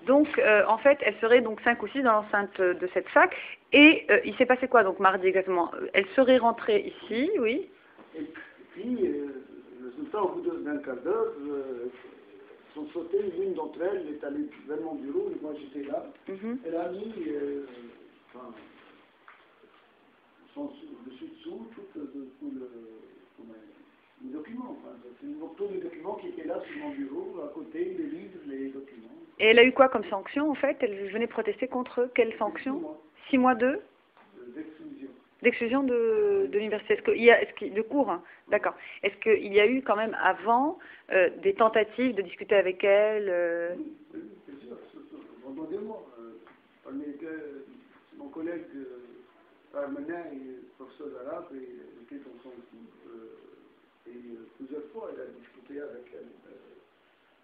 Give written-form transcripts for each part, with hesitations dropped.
Donc, en fait, elle serait donc 5 ou 6 dans l'enceinte de cette fac. Et il s'est passé quoi, donc, mardi exactement? Elle serait rentrée ici, oui. Et puis, le résultat, au bout d'un quart d'heure, sont sautées. L'une d'entre elles est allée vers mon bureau, et moi j'étais là. Elle a mis, enfin, dessus-dessous, tout les documents. Enfin, tous les documents qui étaient là sur mon bureau, à côté, les livres, les documents. Et elle a eu quoi comme sanction, en fait? Elle venait protester contre eux. Quelle sanction? 6 mois D'exclusion. D'exclusion de l'université. De cours, hein? D'accord. Est-ce qu'il y a eu quand même avant des tentatives de discuter avec elle Oui, bien sûr. Vendez-moi. Parmi lesquels mon collègue Arménien et professeur d'arabe était dans son cours. Et plusieurs fois, elle a discuté avec elle.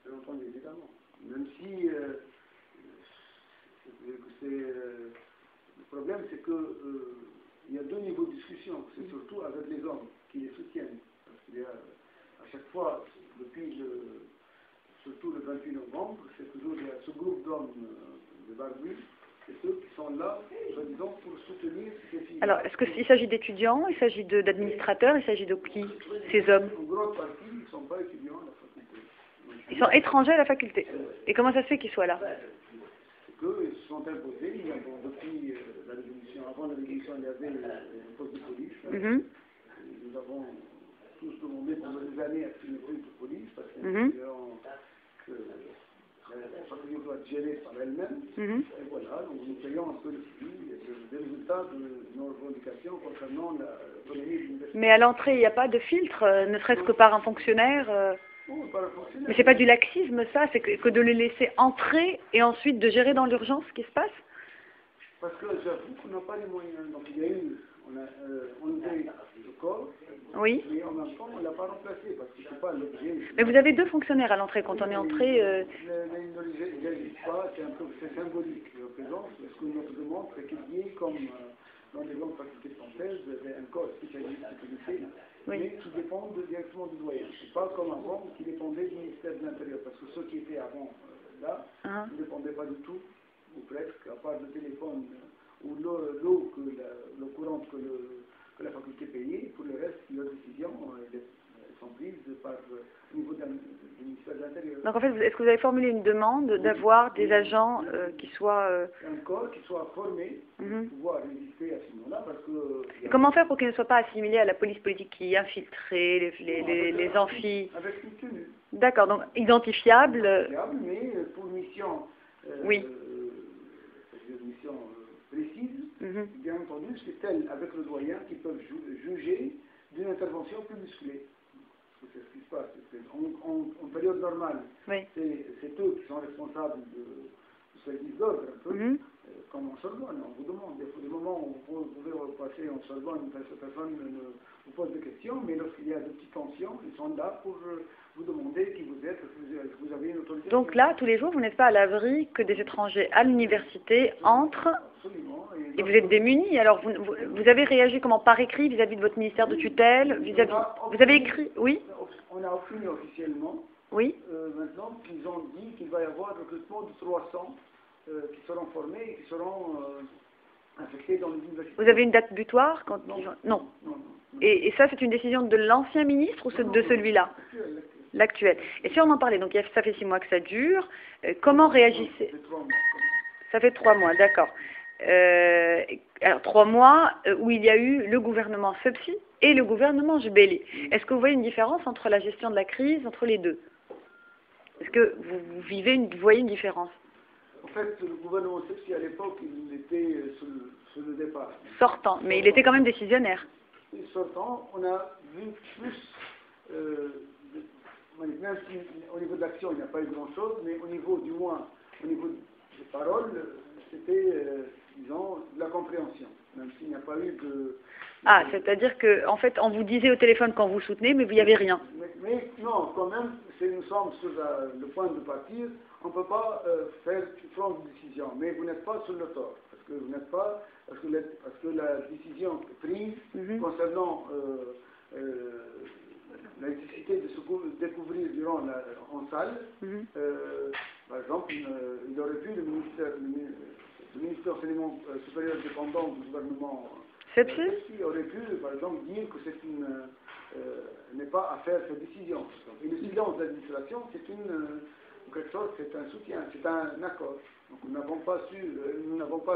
Bien entendu, évidemment. Même si le problème, c'est que il y a deux niveaux de discussion. C'est surtout avec les hommes qui les soutiennent. Parce qu'il y a à chaque fois, depuis surtout le 28 novembre, c'est toujours ce groupe d'hommes de Barbuy, c'est ceux qui sont là, soi-disant, pour soutenir ces filles. Alors, est-ce qu'il s'agit d'étudiants, il s'agit d'administrateurs, il s'agit de qui, ces hommes? En grande partie, ils ne sont pas étudiants à la faculté. Ils sont étrangers à la faculté. Et comment ça se fait qu'ils soient là? C'est qu'ils se sont imposés, depuis la révolution, avant la révolution, il y avait un poste de police. Nous avons tous demandé pendant des années à ce qu'il n'y ait plus de police, parce que la faculté doit être gérée par elle-même. Et voilà, donc nous payons un peu le prix des résultats de nos revendications concernant l'autonomie de l'université. Mais à l'entrée, il n'y a pas de filtre, ne serait-ce que par un fonctionnaire Mais c'est pas du laxisme, ça, c'est que de les laisser entrer et ensuite de gérer dans l'urgence ce qui se passe? Parce que j'avoue qu'on n'a pas les moyens. Donc il y a eu, on a le corps, oui. Mais en même temps, on ne l'a pas remplacé parce que c'est pas l'objet. Mais vous avez deux fonctionnaires à l'entrée quand on est entré. Il n'existe pas, c'est symbolique. Je représente ce que notre demande, c'est qu'il y ait, comme dans les grandes facultés françaises, un corps spécialisé de sécurité, mais qui dépend directement du doyen. C'est pas comme avant qui dépendait du ministère de l'Intérieur, parce que ceux qui étaient avant là ne dépendaient pas du tout, ou presque, à part le téléphone ou l'eau, le courant que la faculté payait. Pour le reste, leurs décisions sont prises par au niveau du ministère de l'Intérieur. Donc en fait, est-ce que vous avez formulé une demande d'avoir des agents qui soient... Un corps qui soit formé pour pouvoir résister à ce moment-là, parce que... Et comment faire pour qu'ils ne soient pas assimilés à la police politique qui infiltrait les amphis? Avec une tenue. D'accord, donc identifiable. Identifiable, mais pour mission... oui. Mission précise, bien entendu, c'est elles, avec le doyen, qui peuvent juger d'une intervention plus musclée. C'est ce qui se passe. En période normale, c'est eux qui sont responsables du service d'ordre, un peu, comme en Sorbonne. On vous demande, il y a des moments où vous pouvez passer en Sorbonne, personne ne vous pose de questions, mais lorsqu'il y a de petites tensions, ils sont là pour vous demander qui vous êtes, est-ce que vous avez une autorité. Donc là, tous les jours, vous n'êtes pas à l'abri que des étrangers à l'université entrent. Absolument. Et vous êtes démunis. Alors, vous avez réagi comment? Par écrit vis-à-vis de votre ministère de tutelle Vous avez écrit? Oui. On a obtenu officiellement. Oui. Maintenant, ils ont dit qu'il va y avoir un recrutement de 300 qui seront formés et qui seront affectés dans les universités. Vous avez une date butoir quand Non. Et ça, c'est une décision de l'ancien ministre ou de celui-là? L'actuel. Et si on en parlait, donc ça fait 6 mois que ça dure, comment réagissez? Ça fait 3 mois, d'accord. Alors 3 mois où il y a eu le gouvernement Sepsi et le gouvernement Jbeli. Est-ce que vous voyez une différence entre la gestion de la crise, entre les deux? Est-ce que vous voyez une différence? En fait, le gouvernement Sepsi, à l'époque, il était sur le départ. Sortant, mais il était quand même décisionnaire. Sortant, on a vu plus, même si au niveau de l'action, il n'y a pas eu grand-chose, mais au niveau, du moins, au niveau des paroles, c'était, disons, de la compréhension, même s'il n'y a pas eu de... Ah, c'est-à-dire que, en fait, on vous disait au téléphone quand vous soutenez, mais il n'y avait rien. Mais non, quand même, nous sommes sur le point de partir, on ne peut pas faire front de décision, mais vous n'êtes pas sur le tort, parce que vous n'êtes pas, parce que la décision prise concernant la nécessité de se découvrir en salle, Par exemple, il aurait pu, le ministère de l'enseignement supérieur dépendant du gouvernement Sepsi aurait pu, par exemple, dire que c'est n'est pas à faire cette décision. Et le silence de l'administration, c'est en quelque sorte, c'est un soutien, c'est un accord. Donc nous n'avons pas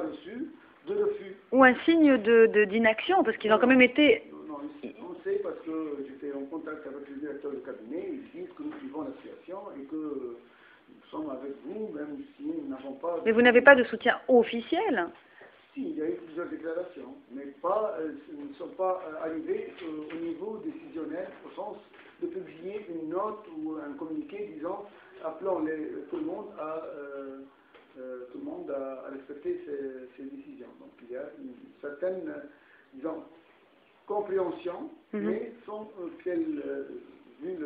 reçu de refus. Ou un signe d'inaction, parce qu'ils ont quand même été... Non, on sait parce que j'étais en contact avec le directeur du cabinet, ils disent que nous suivons la situation et que nous sommes avec vous, même si nous n'avons pas... Mais vous n'avez pas de soutien officiel? Si, il y a eu plusieurs déclarations, mais pas, ne sont pas arrivées au niveau décisionnel, au sens de publier une note ou un communiqué disant, appelant tout le monde à respecter ces décisions. Donc il y a une certaine, disons, compréhension, mais sans qu'elle, vu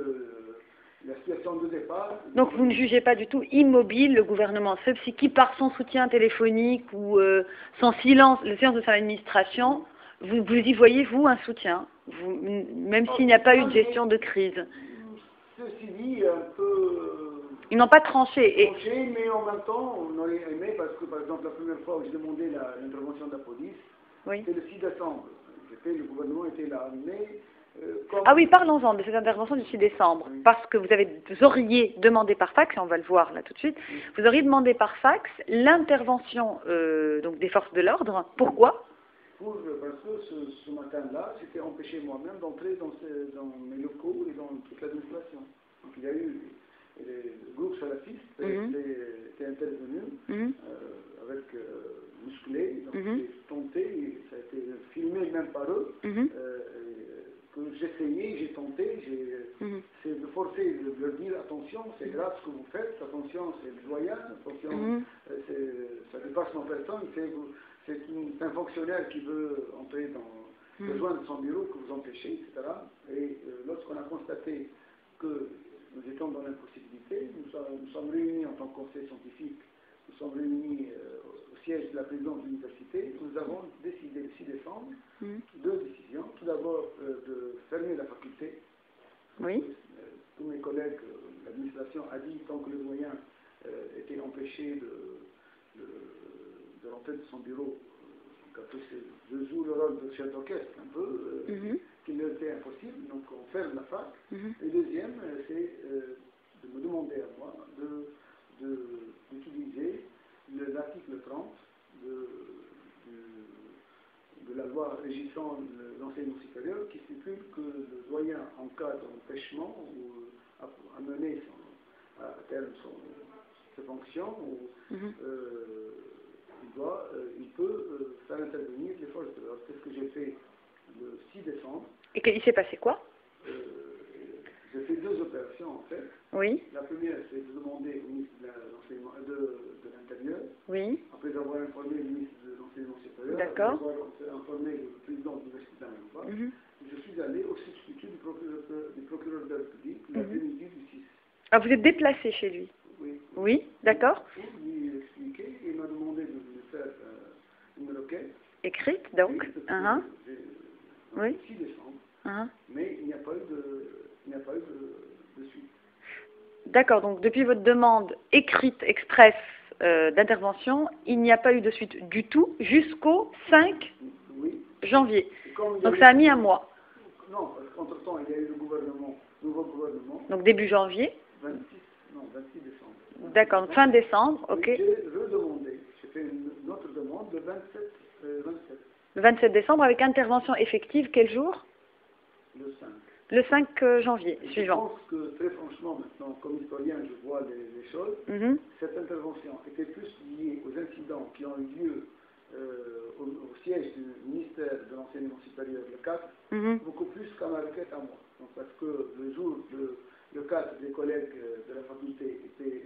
la situation de départ... Donc vous ne jugez pas du tout immobile le gouvernement Sepsi qui, par son soutien téléphonique ou son silence, le silence de son administration, vous y voyez, vous, un soutien, même s'il n'y a pas eu de gestion de crise? Ceci dit, un peu... Ils n'ont pas tranché. Mais en même temps, on aurait aimé, parce que par exemple, la première fois où j'ai demandé l'intervention de la police, c'était le 6 décembre. Le gouvernement était là, mais... Ah oui, parlons-en de cette intervention du 6 décembre, parce que vous auriez demandé par fax, et on va le voir là tout de suite, vous auriez demandé par fax l'intervention donc des forces de l'ordre. Pourquoi? Parce que ce matin-là, j'étais empêché moi-même d'entrer dans mes locaux et dans toute l'administration. Donc il y a eu le groupe salafiste était intervenu avec musclé, donc j'ai tenté, et ça a été filmé même par eux, que j'ai tenté, c'est de forcer, de leur dire attention, c'est grave ce que vous faites, attention, c'est doyen, attention, ça dépasse mon personne, c'est un fonctionnaire qui veut entrer rejoindre son bureau, que vous empêchez, etc. Et lorsqu'on a constaté que nous étions dans l'impossibilité, nous sommes réunis en tant que conseil scientifique, nous sommes réunis au siège de la présidence de l'université, nous avons décidé le 6 décembre deux décisions. Tout d'abord de fermer la faculté. Oui. Tous mes collègues, l'administration a dit tant que le doyen était empêché de rentrer de son bureau, je joue le rôle de chef d'orchestre un peu, qu'il était impossible, donc on ferme la fac. Et deuxième, c'est de me demander à moi d'utiliser l'article 30 de la loi régissant l'enseignement supérieur qui stipule que le doyen, en cas d'empêchement ou à mener à terme ses fonctions, il peut faire intervenir les forces de l'ordre. C'est ce que j'ai fait le 6 décembre. Et il s'est passé quoi? J'ai fait deux opérations en fait. Oui. La première, c'est de demander au ministre de l'Intérieur, après avoir informé le ministre de l'Enseignement supérieur, après avoir informé le président de l'Université d'Anamba, je suis allé au substitut du procureur de la République l'après-midi du 6. Ah, vous êtes déplacé chez lui? Oui. Oui, d'accord. Pour lui expliquer, il m'a demandé de lui faire une requête. Écrite, donc. Le 6 décembre. Mais il n'y a pas eu de suite. D'accord, donc depuis votre demande écrite express d'intervention, il n'y a pas eu de suite du tout jusqu'au 5 janvier. Donc ça a mis un mois. Non, parce qu'entre-temps, il y a eu le nouveau gouvernement. Donc début janvier. 26 décembre. D'accord, fin décembre, ok. J'ai redemandé, j'ai fait une autre demande le 27. Le 27 décembre avec intervention effective, quel jour? Le 5. Le 5 janvier, suivant. Je pense que, très franchement, maintenant, comme historien, je vois les choses. Cette intervention était plus liée aux incidents qui ont eu lieu au siège du ministère de l'Enseignement supérieur, le 4, beaucoup plus qu'à ma requête à moi. Donc, parce que le jour, le 4, les collègues de la faculté étaient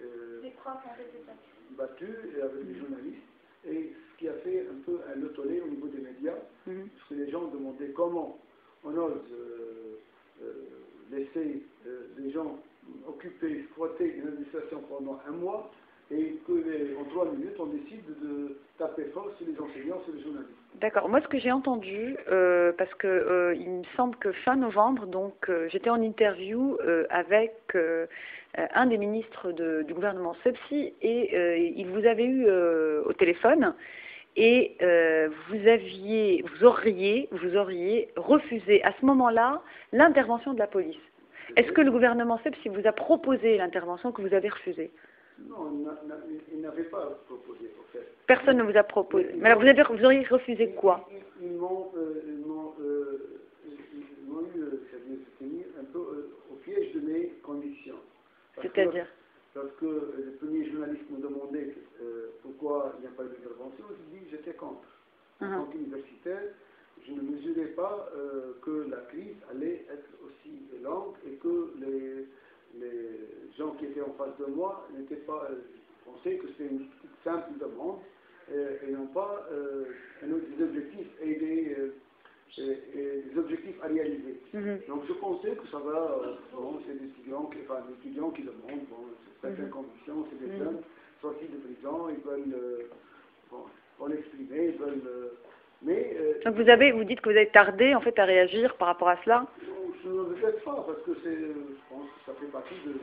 battus avec les journalistes, et ce qui a fait un peu un tollé au niveau des médias, parce que les gens demandaient comment on ose laisser les gens occuper, exploiter une administration pendant un mois, et qu'en 3 minutes, on décide de taper fort sur les enseignants, sur les journalistes. D'accord. Moi, ce que j'ai entendu, parce que il me semble que fin novembre, donc j'étais en interview avec un des ministres du gouvernement Sepsi et il vous avait eu au téléphone et vous auriez refusé à ce moment-là l'intervention de la police. Est-ce que le gouvernement Sepsi vous a proposé l'intervention que vous avez refusée? Non, il n'avait pas proposé, en fait. Personne ne vous a proposé. Mais alors vous auriez refusé quoi? Ils m'ont eu, c'est-à-dire se tenir un peu au piège de mes convictions. C'est-à-dire? Lorsque le premier journaliste me demandait pourquoi il n'y a pas eu d'intervention, je dis que j'étais contre. En tant qu'universitaire, je ne mesurais pas que la crise allait être aussi longue et que les gens qui étaient en face de moi n'étaient pas pensaient que c'était une simple demande et non pas des objectifs et des objectifs à réaliser. Donc je pensais que ça va, bon, c'est des étudiants qui demandent, bon, c'est certaines convictions, c'est des jeunes sortis de prison, ils veulent l'exprimer, ils veulent... Donc vous dites que vous avez tardé en fait à réagir par rapport à cela? Je ne le regrette pas, parce que je pense que ça fait partie de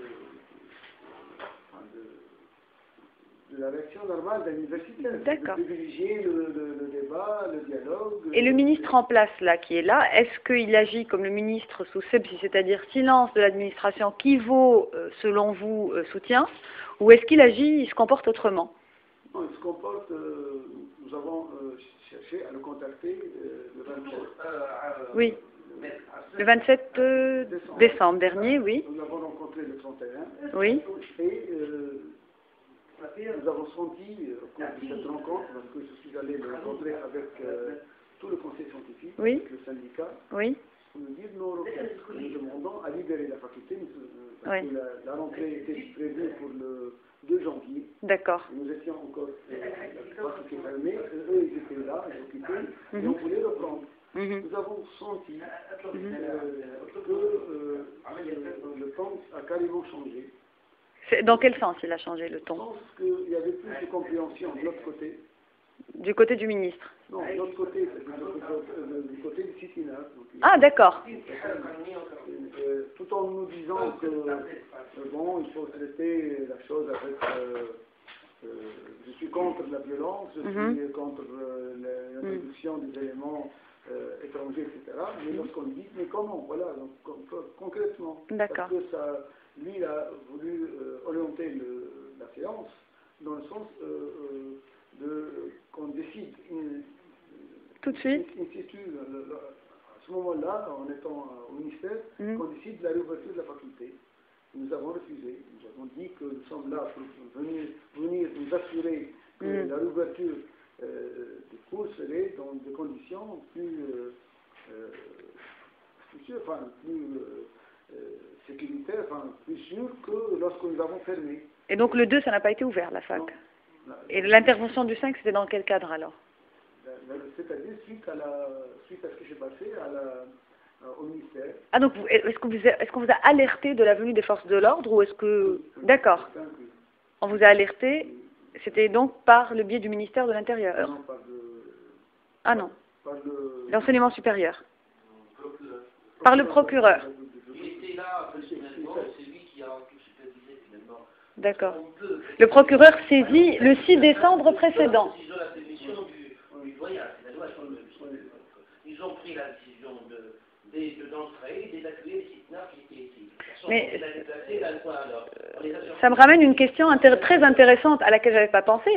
la réaction normale d'un universitaire. D'accord. De privilégier le débat, le dialogue. Et le ministre en place là, qui est là, est-ce qu'il agit comme le ministre sous Sepsi, c'est-à-dire silence de l'administration qui vaut, selon vous, soutien, ou est-ce qu'il agit, il se comporte autrement? Non, il se comporte, nous avons cherché à le contacter le 27. Oui. Le 27 décembre dernier, oui. Nous l'avons rencontré le 31. Oui. Et nous avons senti, au cours de cette rencontre, parce que je suis allé le rencontrer avec tout le conseil scientifique, oui. avec le syndicat, oui. pour nous dire nos requêtes. Nous demandons à libérer la faculté, parce que la rentrée était prévue pour le 2 janvier. D'accord. Nous étions encore la faculté fermée, eux ils étaient là, ils occupaient, et on voulait reprendre. Nous avons senti que le temps a carrément changé. Dans quel sens il a changé le ton? Je pense qu'il y avait plus de compréhension de l'autre côté. Du côté du ministre? Non, de l'autre côté, du côté du CICINA. Ah, d'accord. Tout en nous disant que, bon, il faut traiter la chose avec... je suis contre la violence, je suis contre l'introduction des éléments étrangers, etc. Mais lorsqu'on dit, mais comment? Voilà, donc concrètement. D'accord. Parce que lui, il a voulu orienter la séance dans le sens qu'on décide tout de suite à ce moment-là, en étant au ministère, qu'on décide de la réouverture de la faculté. Nous avons refusé. Nous avons dit que nous sommes là pour venir nous assurer que la réouverture des cours serait dans des conditions plus sécuritaires, plus sûres que lorsque nous avons fermé. Et donc le 2, ça n'a pas été ouvert, la fac? Et l'intervention du 5, c'était dans quel cadre alors? C'est-à-dire suite à ce qui s'est passé au ministère. Ah donc est-ce qu'on vous a alerté de la venue des forces de l'ordre ou est-ce que... D'accord. On vous a alerté, c'était donc par le biais du ministère de l'Intérieur? Non, ah non. L'enseignement supérieur. Par le procureur. Il était là, personnellement, c'est lui qui a tout supervisé finalement. D'accord. Le procureur saisit le 6 décembre précédent. Ils ont la décision du doyen, c'est la loi sur le... Ils ont pris la décision d'entrer, d'évacuer les sites qui étaient ici. Mais ça me ramène une question très intéressante à laquelle je n'avais pas pensé.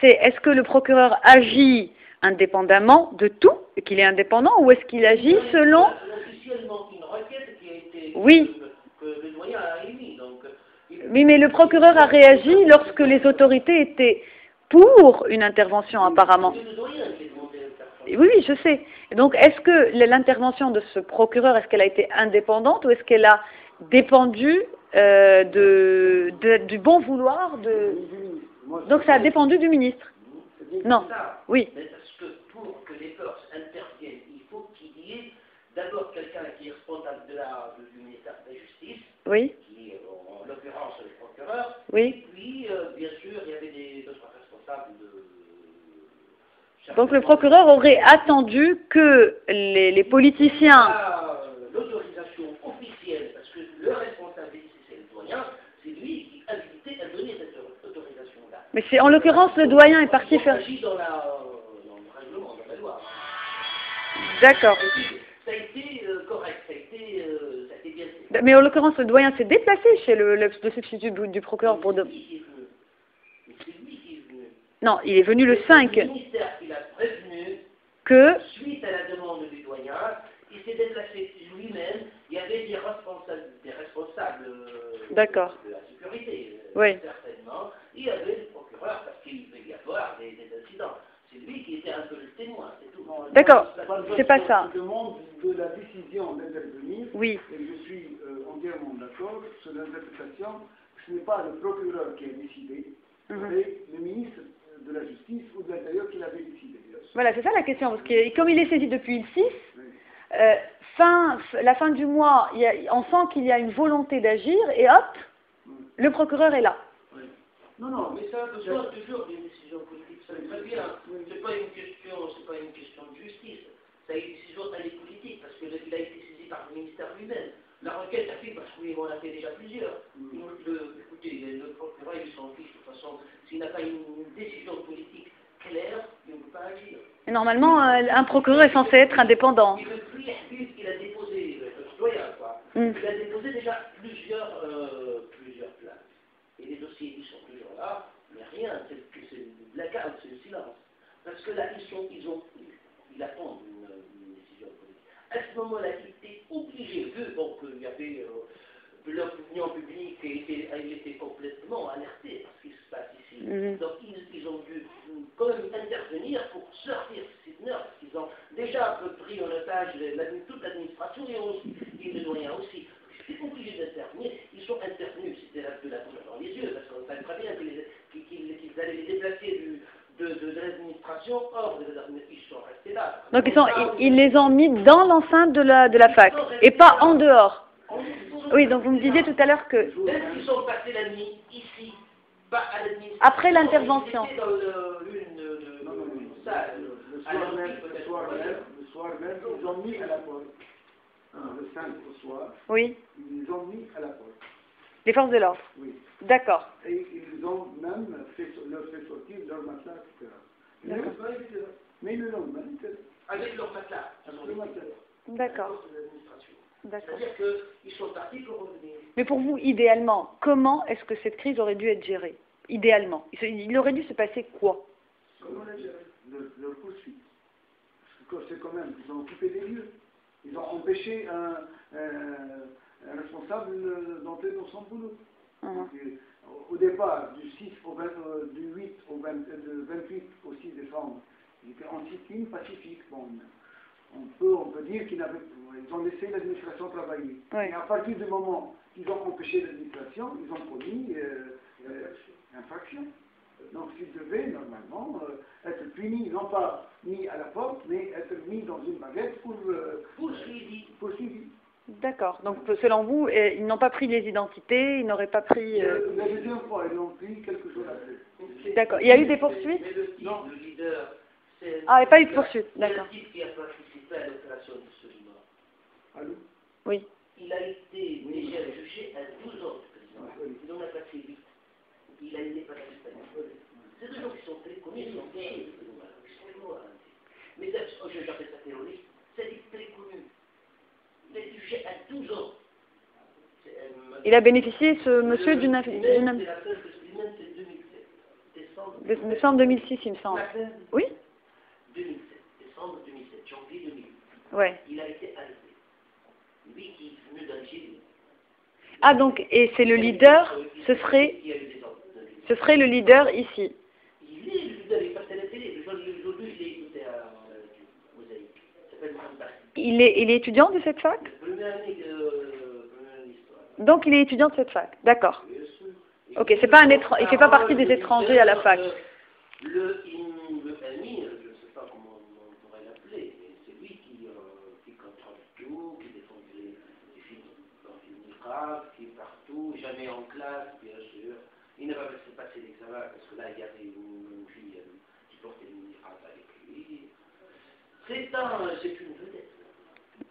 C'est est-ce que le procureur agit indépendamment de tout, qu'il est indépendant, ou est-ce qu'il agit selon... Officiellement une requête qui a été... Oui. Que le doyen a émis, donc... Oui, mais le procureur a réagi lorsque les autorités étaient pour une intervention, apparemment. Oui, oui, je sais. Donc, est-ce que l'intervention de ce procureur, est-ce qu'elle a été indépendante ou est-ce qu'elle a dépendu du bon vouloir de... Donc, ça a dépendu du ministre? Non. Oui. Mais parce que pour que les forces interviennent, il faut qu'il y ait d'abord quelqu'un qui est responsable du ministère de la Justice, oui. qui est en l'occurrence le procureur, oui. et puis, bien sûr, Donc le procureur aurait attendu que les politiciens... L'autorisation officielle, parce que le responsable, c'est le doyen, c'est lui qui a invité à donner cette autorisation-là. Mais c'est en l'occurrence le doyen est parti faire... Il agit dans le règlement, dans la loi. D'accord. Ça a été correct, ça a été bien fait. Mais en l'occurrence le doyen s'est déplacé chez le substitut du procureur pour... C'est lui qui est venu. Non, il est venu le 5. Le ministère qui l'a prévenu, Que... suite à la demande du doyen, il s'est déplacé lui-même. Il y avait des responsables D'accord. de la sécurité, Oui. certainement. Il y avait le procureur parce qu'il devait y avoir des incidents. C'est lui qui était un peu le témoin, c'est tout. D'accord, c'est pas ça. Je demande de la décision d'intervenir. Oui. Et je suis entièrement d'accord sur l'interprétation. Ce n'est pas le procureur qui a décidé, c'est le ministre de la Justice ou de l'Intérieur qui l'avait décidé. Voilà, c'est ça la question, parce que comme il est saisi depuis le 6, la fin du mois, on sent qu'il y a une volonté d'agir, et hop, le procureur est là. Non, mais ça a besoin toujours d'une décision politique, ça va très bien. C'est pas une question de justice. Ça a une décision, elle est politique, parce qu'il a été saisi par le ministère lui-même. La requête a fait, parce qu'on en a fait déjà plusieurs. Écoutez, le procureur, il s'en fiche, de toute façon, s'il n'a pas une décision politique claire, il ne peut pas agir. Et normalement, un procureur est censé être indépendant. Et le prix qu'il a déposé, le citoyen, quoi, il a déposé déjà plusieurs plaintes. Et les dossiers, ils sont toujours là, mais rien, c'est la calme, c'est le silence. Parce que là, ils attendent une décision politique. À ce moment-là, il était obligé, vu qu'il y avait l'opinion publique, il était complètement alerté par ce qui se passe ici. Donc ils ont dû quand même intervenir pour sortir Sidner, parce qu'ils ont déjà un peu pris en otage toute l'administration et le doyen aussi. Ils étaient obligés d'intervenir, ils sont intervenus, c'était de la couleur dans les yeux, parce qu'on savait très bien qu'ils allaient les déplacer de l'administration, or ils sont restés là. Donc ils les ont mis dans l'enceinte de la fac, et pas en dehors. Oui, donc vous me disiez tout à l'heure que... Même s'ils sont passés la nuit ici, pas à l'administration. Après l'intervention. Ils étaient dans l'une salle. Le soir même, ils ont mis à la porte. Le 5 au soir. Oui. Ils ont mis à la porte. Les forces de l'ordre. Oui. D'accord. Et ils ont même leur fait sortir leur matelas, etc. Mais le lendemain, avec leur matelas. D'accord. C'est-à-dire qu'ils sont partis pour revenir. Mais pour vous, idéalement, comment est-ce que cette crise aurait dû être gérée? Idéalement. Il aurait dû se passer quoi? Comment la gérer? Leur poursuite. C'est quand même, ils ont occupé des lieux. Ils ont empêché un responsable d'entrer dans son boulot. Au départ, du 8 au 28 au 6 décembre, ils étaient en sit-in pacifique. Bon, on peut dire qu'ils ont laissé l'administration travailler. Oui. Et à partir du moment qu'ils ont empêché l'administration, ils ont commis infraction. Donc ils devaient normalement être punis, non pas mis à la porte, mais être mis dans une baguette pour poursuivis. D'accord. Donc selon vous, ils n'ont pas pris les identités, ils n'auraient pas pris... La deuxième fois, ils l'ont pris quelques jours après. D'accord. Il y a eu des poursuites? Mais le leader, c'est... Ah, il n'y a pas eu de poursuite. D'accord. C'est le type qui a participé à l'opération de Solima. Allô? Oui. Il a été déjà jugé à 12 ans de prison. Il en a passé 8. Il a été pas d'Espagne. C'est des gens qui sont très connus, ils sont gays. Mais j'appelle ça terroriste. C'est très connu. Il a été jugé à 12 ans. Il a bénéficié, ce monsieur, d'une... C'est la fin de Slimane, c'est 2007. Décembre 2006, il me semble. Oui? 2007. Décembre 2007. Janvier 2008. Ouais. Il a été arrêté. Lui qui est venu d'Algérie. Ah donc, et c'est le leader, ce serait le leader ici. Il est le leader, il passe à la télé. Aujourd'hui, je l'ai écouté à Mosaïque. Il s'appelle Mohamed Bachir. Il est étudiant de cette fac? Première année d'histoire. Donc il est étudiant de cette fac, d'accord. Ok, c'est pas il fait pas partie des étrangers à la fac. Le ami, je ne sais pas comment on pourrait l'appeler, mais c'est lui qui contrôle tout, qui défend les filles dans qui est partout, jamais en classe, bien sûr. Il ne va pas se passer l'examen parce que là, il y avait une fille qui portait une niqab avec lui. C'est une vedette.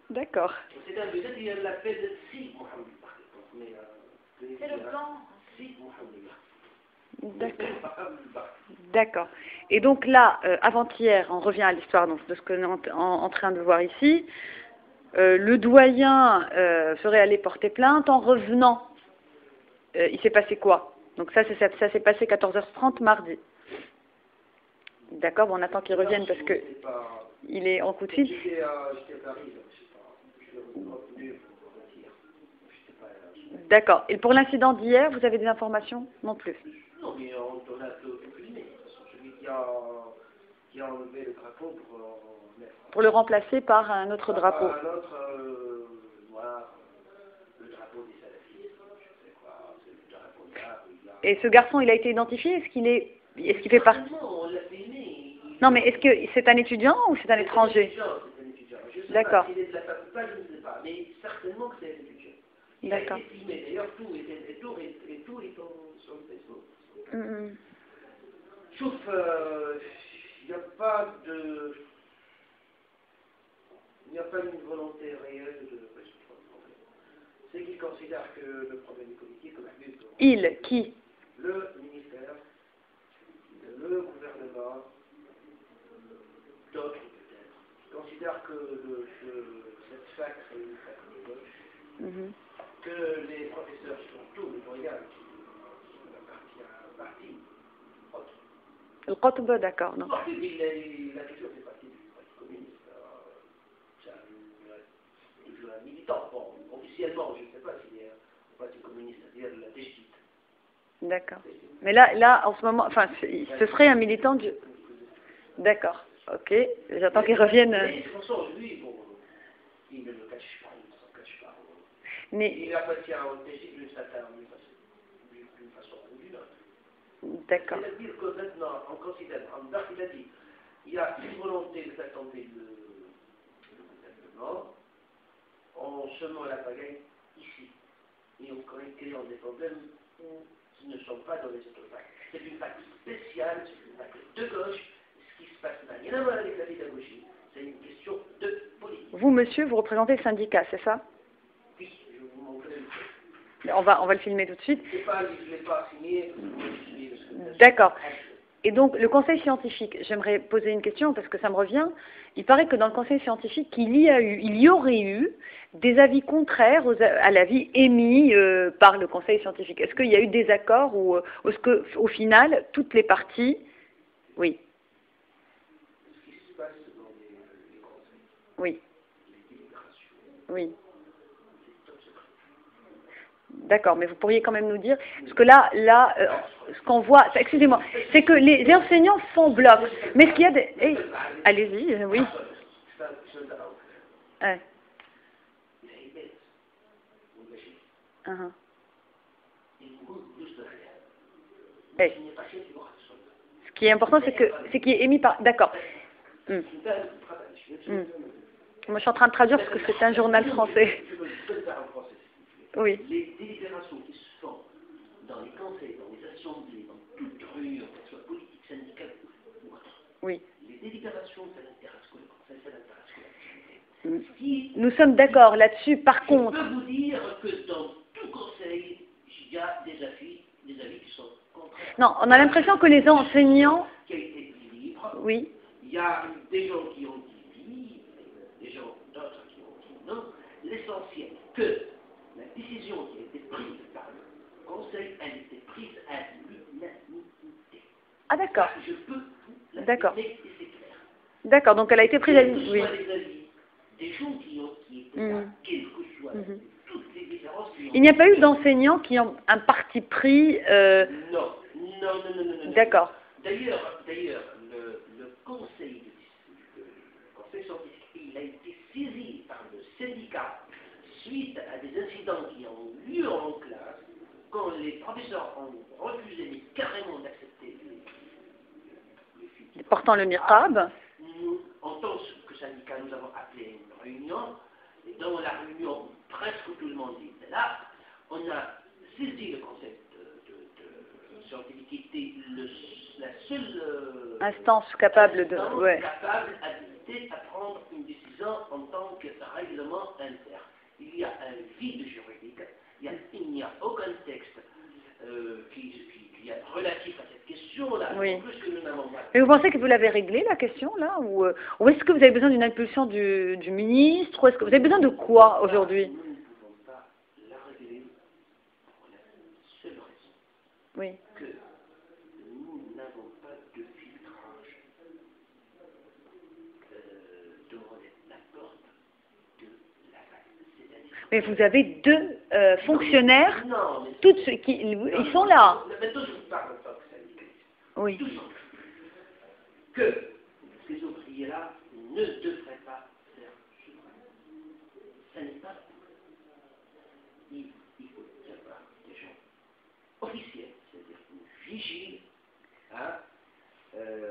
D'accord. C'est un vedette, il l'a fait de si Mohamed. C'est le plan. Si Mohamed. D'accord. D'accord. Et donc là, avant-hier, on revient à l'histoire de ce qu'on est en train de voir ici. Le doyen serait allé porter plainte. En revenant, il s'est passé quoi? Donc ça s'est passé 14h30 mardi. D'accord, bon, on attend qu'il revienne parce que il est en coup de fil. J'étais à Paris, je sais pas. D'accord. Et pour l'incident d'hier, vous avez des informations? Non plus. Non, mais on a tout filmé. Celui qui a enlevé le drapeau pour le remplacer par un autre drapeau. Un autre noir, le drapeau des salafistes, je sais quoi, c'est le drapeau noir. Et ce garçon, il a été identifié? Est-ce qu'il fait partie? On l'a filmé. Non, mais est-ce que c'est un étudiant ou c'est un étranger? C'est un étudiant. D'accord. S'il est de la faculté, je ne sais pas, mais certainement que c'est un étudiant. D'accord. Il a été filmé. D'ailleurs, tout est sur le Facebook. Sauf, il n'y a pas une volonté réelle de résoudre le problème. C'est qu'ils considèrent que le problème est politique, comme il, qui? Le ministère, le gouvernement, d'autres peut-être, considèrent que cette fac est une fac de gauche, que les professeurs, surtout les doyens, qui appartiennent à un parti, le Qutb, d'accord. il a toujours fait partie du Parti communiste. C'est toujours un militant. Bon, officiellement, je ne sais pas s'il est un Parti communiste, c'est-à-dire la Déchite. D'accord. Mais là, en ce moment, enfin, ce serait un militant du... D'accord. Ok. J'attends qu'il revienne. Mais de toute façon, lui, bon, il ne le cache pas, il ne s'en cache pas. Mais... Il appartient au Déchite d'une façon ou d'une autre. D'accord. C'est-à-dire que maintenant, on considère, il a dit, il y a une volonté de faire tomber le gouvernement en semant la pagaille ici. Et en créant des problèmes qui ne sont pas dans les autres facs. C'est une fac spéciale, c'est une fac de gauche. Ce qui se passe n'a rien à voir avec la pédagogie. C'est une question de politique. Vous, monsieur, vous représentez le syndicat, c'est ça? Oui, je vous montrerai le fait. On va le filmer tout de suite. Je ne l'ai pas signé. D'accord. Et donc, le conseil scientifique, j'aimerais poser une question parce que ça me revient. Il paraît que dans le conseil scientifique, il y aurait eu des avis contraires à l'avis émis par le conseil scientifique. Est-ce qu'il y a eu des accords ou est-ce qu'au final, toutes les parties... Oui. Ce qui se passe dans les conseils, oui. les délibérations, oui. c'est top secret. D'accord, mais vous pourriez quand même nous dire, parce que là, ce qu'on voit, excusez-moi, c'est que les enseignants font bloc, mais est-ce qu'il y a des... Hey, allez-y, oui. Ouais. Hey. Ce qui est important, c'est qu'il est émis par... D'accord. Moi, je suis en train de traduire parce que c'est un journal français. Oui. Les délibérations qui se font dans les conseils, dans les assemblées, dans toute réunion, qu'elle soit politique, syndicale ou autre, oui. les délibérations de l'interascolaire, conseil de l'interascolaire. Nous sommes d'accord là-dessus, par contre. Je peux vous dire que dans tout conseil, il y a des avis qui sont contraires. Non, on a l'impression que les enseignants... Qui a été dit libre. Oui. Il y a des gens qui ont dit oui, des gens d'autres qui ont dit non. L'essentiel, que la décision qui a été prise par le Conseil a été prise à l'unanimité. Ah d'accord. Je peux vous d'accord. Et c'est clair. D'accord, donc elle a été prise à l'unanimité. Oui. Les avis des gens qui étaient là, quelles que soient toutes les différences. Il n'y a pas eu d'enseignants qui ont un parti pris. Non. D'accord. D'ailleurs, le conseil scientifique, il a été saisi par le syndicat suite à des incidents qui ont eu lieu en classe, quand les professeurs ont refusé mais carrément d'accepter les filles. Portant le niqab. Nous, en tant que syndicat, nous avons appelé une réunion, et dans la réunion, presque tout le monde était là, on a saisi le conseil de scientifique qui était la seule instance capable de... capable d'habiliter demandé à prendre une décision en tant que règlement interne. Il y a un vide juridique, il n'y a aucun texte qui est relatif à cette question-là. Oui. Plus que nous n'avons pas. Et vous pensez que vous l'avez réglée, la question, là? Ou est-ce que vous avez besoin d'une impulsion du ministre? Ou est-ce que vous avez besoin de quoi aujourd'hui? Nous ne pouvons pas la régler pour la seule raison Oui. que nous n'avons pas de filtrage devant la porte de la vague. C'est-à-dire. Mais vous avez deux fonctionnaires, Non, mais toutes ceux qui, ils sont là. maintenant, je vous parle pas que syndicaliste. Oui. Toujours que ces ouvriers-là ne devraient pas faire ce travail. Ça n'est pas. Il faut y avoir des gens officiels, c'est-à-dire une vigie, hein,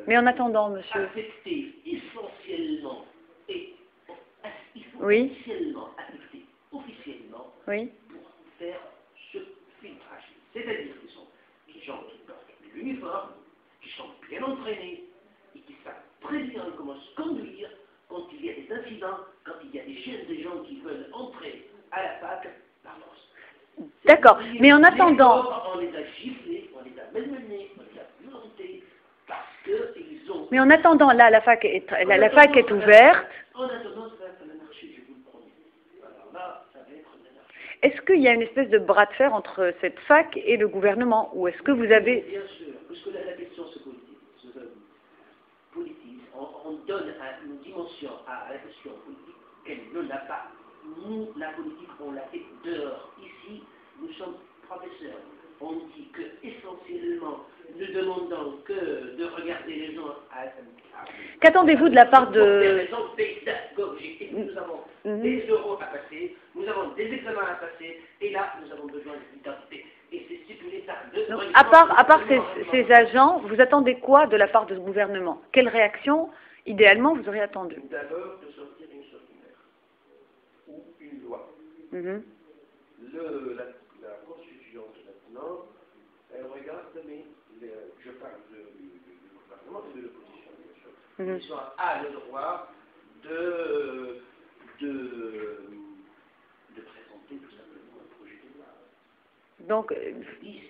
Mais en attendant, monsieur. affectés essentiellement et il faut Oui. officiellement affectés officiellement Oui. pour faire ce filtrage. C'est-à-dire qu'ils sont des gens qui portent l'uniforme, qui sont bien entraînés et qui savent très bien comment se conduire quand il y a des incidents, quand il y a des gens qui veulent entrer à la fac par force. D'accord. Mais en attendant. On les a giflés, on les a malmenés, on les a violentés parce qu'ils ont. Mais en attendant, là, la fac est ouverte. En attendant, ça va marcher, je vous le promets. Alors là, ça va être l'anarchie. Est-ce qu'il y a une espèce de bras de fer entre cette fac et le gouvernement? Ou est-ce que vous avez... Bien sûr, parce que la question se politise, on donne une dimension à la question politique qu'elle ne l'a pas. Nous, la politique, on l'a fait dehors. Ici, nous sommes professeurs. On dit que essentiellement, nous demandons que de regarder les gens à Qu'attendez-vous de la part pour des de... raisons pédagogiques. Et nous avons des euros à passer, nous avons des examens à passer, et là, nous avons besoin d'identité. Et c'est stipulé par deux. Donc, à part ces agents, vous attendez quoi de la part de ce gouvernement? Quelle réaction, idéalement, vous auriez attendu? D'abord, de sortir une circulaire ou une loi. La constituante maintenant, elle regarde, mais je parle du gouvernement et de l'opposition, bien sûr. Ils ont le droit de présenter tout simplement un projet de loi. Donc, 10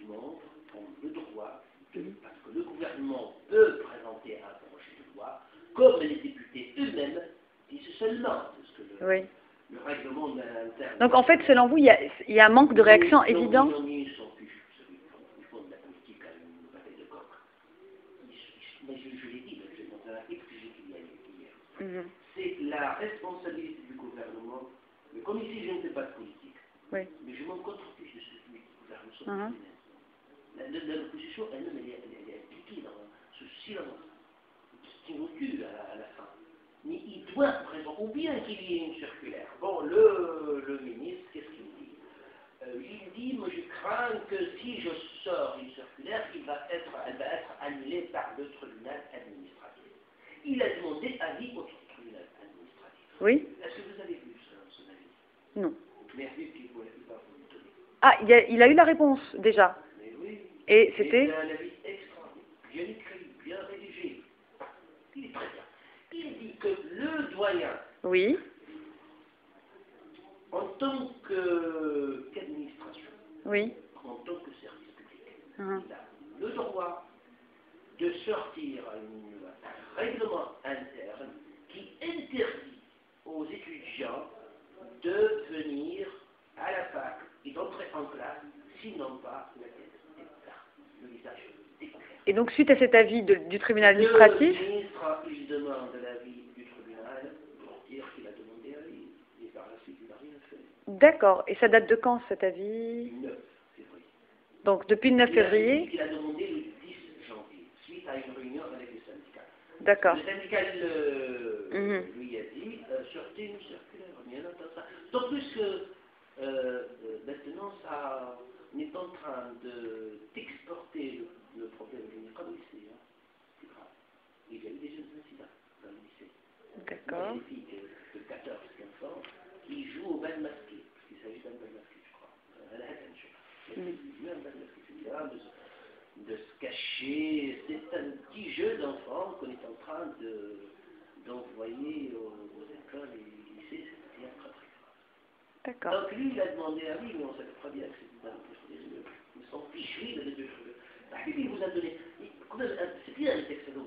membres ont le droit, parce que le gouvernement peut présenter un projet de loi, comme les députés eux-mêmes disent seulement, parce que oui. le règlement interne. Donc, en fait, selon vous, il y a un manque de réaction évident? Ils font de la politique à une bataille de coq. Mais je l'ai dit, dans un article que j'ai écrit hier. C'est la responsabilité du gouvernement. Mais comme ici, je ne fais pas de politique. Oui. Mais je m'en contrefiche de ce que le gouvernement. L'opposition elle-même, elle est impliquée dans ce silence qui nous tue à la fin. Mais il doit présenter, ou bien qu'il y ait une circulaire. Bon, le ministre, qu'est-ce qu'il dit? Il dit, moi je crains que si je sors une circulaire, elle va être annulée par le tribunal administratif. Il a demandé avis au tribunal administratif. Oui. Est-ce que vous avez vu son avis? Non. Merci qu'il va vous le donner. Ah, il a eu la réponse, déjà. Mais oui. Et c'était? C'est un avis extraordinaire, bien écrit, bien rédigé. Il est très bien. Il dit que le doyen, Oui. en tant qu'administration, Oui. en tant que service public, Il il a le droit de sortir un règlement interne qui interdit aux étudiants de venir à la fac et d'entrer en classe s'ils n'ont pas la tête d'État, le visage découvert. Et donc, suite à cet avis du tribunal administratif? Le ministre, il demande l'avis du tribunal pour dire qu'il a demandé avis. Et par la suite, il n'a rien fait. D'accord. Et ça date de quand, cet avis? 9 février. Donc, depuis le 9 février? Il a demandé le 10 janvier, suite à une réunion avec les syndicats. D'accord. Le syndicat lui a dit, sortez une circulaire, rien n'entend ça. D'autant plus que maintenant, on est en train d'exporter le problème du niqab au lycée. Hein. C'est grave. Il y a eu des jeunes incidents dans le lycée. D'accord. Des filles de 14-15 ans qui jouent au bal masqué, parce qu'il s'agit d'un bal masqué, je crois. À la Hatten, je crois. Un bal masqué, c'est de se cacher. C'est un petit jeu d'enfant qu'on est en train de Donc, vous voyez, aux écoles et lycées, c'est bien très très grave. D'accord. Donc, lui, il a demandé à lui, mais on savait très bien que c'était dans ils s'en fichent, lui, il a des deux choses. Il vous a donné, c'est bien les textes de